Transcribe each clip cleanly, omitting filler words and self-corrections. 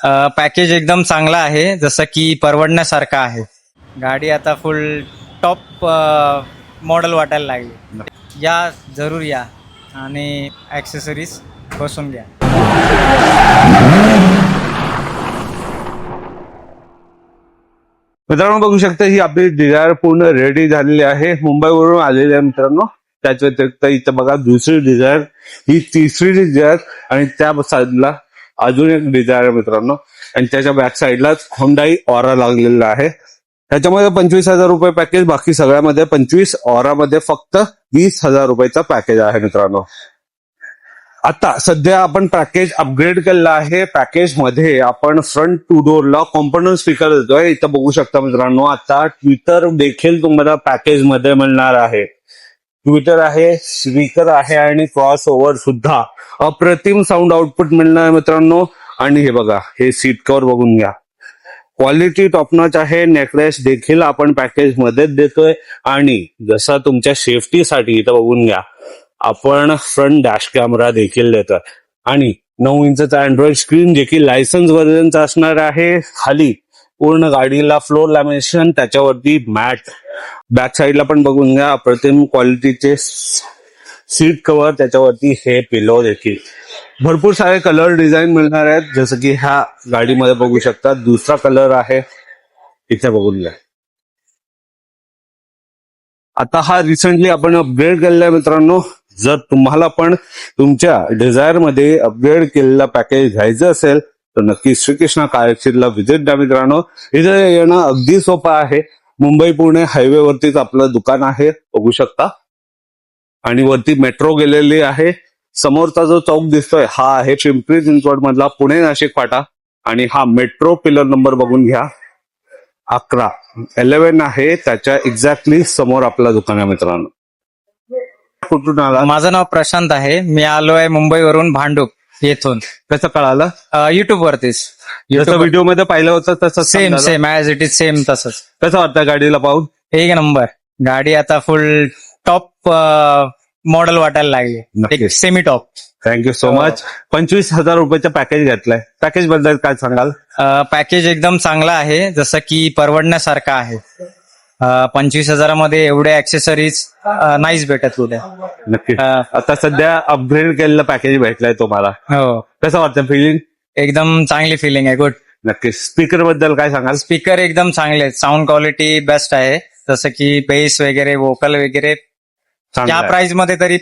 Package एकदम चांगला आहे, जसं की परवडण्यासारखा आहे. गाडी आता फुल टॉप मॉडेल वाटायला लागली. या जरूर या आणि ॲक्सेसरीज बसून घ्या. मित्रांनो बघू शकता ही आपली डिझायर पूर्ण रेडी झालेली आहे. मुंबईवरून आलेली आहे मित्रांनो. त्याच व्यतिरिक्त इथं बघा दुसरी डिझायर, ही तिसरी डिझायर आणि त्या साईडला अजून एक डिझायर आहे मित्रांनो. आणि त्याच्या बॅक साईडलाच होंडाई ऑरा लागलेला आहे. त्याच्यामध्ये 25,000 रुपये पॅकेज, बाकी सगळ्यामध्ये 25, ऑरामध्ये फक्त 20,000 रुपयाचा पॅकेज आहे मित्रांनो. आता सध्या आपण पॅकेज अपग्रेड केलेलं आहे. पॅकेज मध्ये आपण फ्रंट टू डोअरला कॉम्पोनंट स्पीकर देतोय. इथं बघू शकता मित्रांनो, आता ट्विटर देखील तुम्हाला पॅकेज मध्ये मिळणार आहे. ट्विटर आहे, स्पीकर आहे आणि क्रॉस ओव्हर सुद्धा. अप्रतिम साऊंड आउटपुट मिळणार आहे मित्रांनो. आणि हे बघा, हे सीट कव्हर बघून घ्या, क्वालिटी टॉपनॉच आहे. नेकलेस देखील आपण पॅकेज मध्येच देतोय. आणि जसा तुमच्या सेफ्टीसाठी इथं बघून घ्या, आपण फ्रंट डॅश कॅमेरा देखील देतोय. आणि 9 इंचचा अँड्रॉइड स्क्रीन देखील लायसन्स व्हर्जनचा असणार आहे. खाली पूर्ण गाडीला फ्लोर लॅमिनेशन, त्याच्यावरती मॅट. बॅक साईडला पण बघून घ्या, अप्रतिम क्वालिटीचे सीट कव्हर, त्याच्यावरती हे पिलो देखील. भरपूर सारे कलर डिझाईन मिळणार आहेत, जसं की ह्या गाडीमध्ये बघू शकता. दुसरा कलर आहे, इथे बघून घ्या. आता हा रिसेंटली आपण अपग्रेड केलेला आहे मित्रांनो. जर तुम्हाला पण तुमच्या डिझायर मध्ये अपग्रेड केलेला पॅकेज घ्यायचं असेल तर नक्की श्रीकृष्णा कार एक्सचेंजला व्हिजिट द्या मित्रांनो. इथे येणं अगदी सोपं आहे. मुंबई पुणे हायवे वरतीच आपलं दुकान आहे, बघू शकता. आणि वरती मेट्रो गेलेली आहे. समोरचा जो चौक दिसतोय हा आहे पिंपरी चिंचवड मधला पुणे नाशिक फाटा. आणि हा मेट्रो पिलर नंबर बघून घ्या, 11 आहे. त्याच्या एक्झॅक्टली समोर आपलं दुकान आहे मित्रांनो. कुठून आला? माझं नाव प्रशांत आहे. मी आलोय मुंबईवरून, भांडूप येथून. कसं कळालं? युट्यूब वरतीच. जसं व्हिडिओ मध्ये पाहिलं होतं तसं same same as it is same तसंच. कसं वाटतं गाडीला पाहून? एक नंबर. गाडी आता फुल टॉप मॉडेल वाटायला लागली, नक्कीच. एक semi top. Thank you so much. 25,000 रुपयाचं पॅकेज घेतलंय. पॅकेज बद्दल काय सांगाल? पॅकेज एकदम चांगला आहे, जसं की परवडण्यासारखा आहे. 25,000मध्ये एवढे ऍक्सेसरीज नाहीच भेटत कुठे. नक्की. आता सध्या अपग्रेड केलेलं पॅकेज भेटलंय तुम्हाला, हो, कसं वाटतं फिलिंग? एकदम चांगली फिलिंग आहे, गुड. नक्की. स्पीकर बद्दल काय सांगाल? स्पीकर एकदम चांगले आहेत, साऊंड क्वालिटी बेस्ट आहे. जसं की बेस वगैरे, वोकल वगैरे चांगलं त्या आहे. प्राइस मध्ये तरी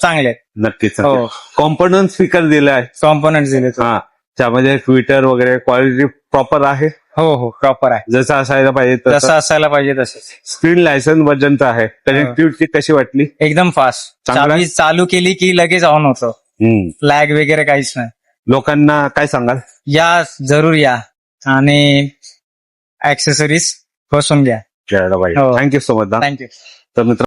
चांगले आहेत. नक्कीच. हो. कॉम्पोनंट स्पीकर दिलाय, कॉम्पोनंट दिले. हा. त्यामध्ये ट्विटर वगैरे क्वालिटी प्रॉपर आहे, हो हो, प्रॉपर आहे, जसं असायला पाहिजे जसं तसं. असायला पाहिजे तसंच. स्क्रीन लायसन्स वर्जनचं आहे. कनेक्टिव्हिटी कशी वाटली? एकदम फास्ट. चांगलं आहे. चाबी चालू केली की लगेच ऑन होतं. लॅग वगैरे काहीच नाही. लोकांना काय सांगाल? या जरूर या आणि ऍक्सेसरीज बसून घ्या. Thank you so much. थँक्यू. तर मित्र